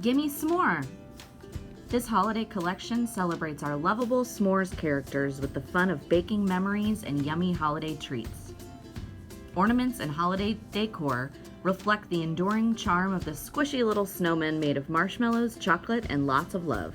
Gimme S'more! This holiday collection celebrates our lovable s'mores characters with the fun of baking memories and yummy holiday treats. Ornaments and holiday decor reflect the enduring charm of the squishy little snowmen made of marshmallows, chocolate, and lots of love.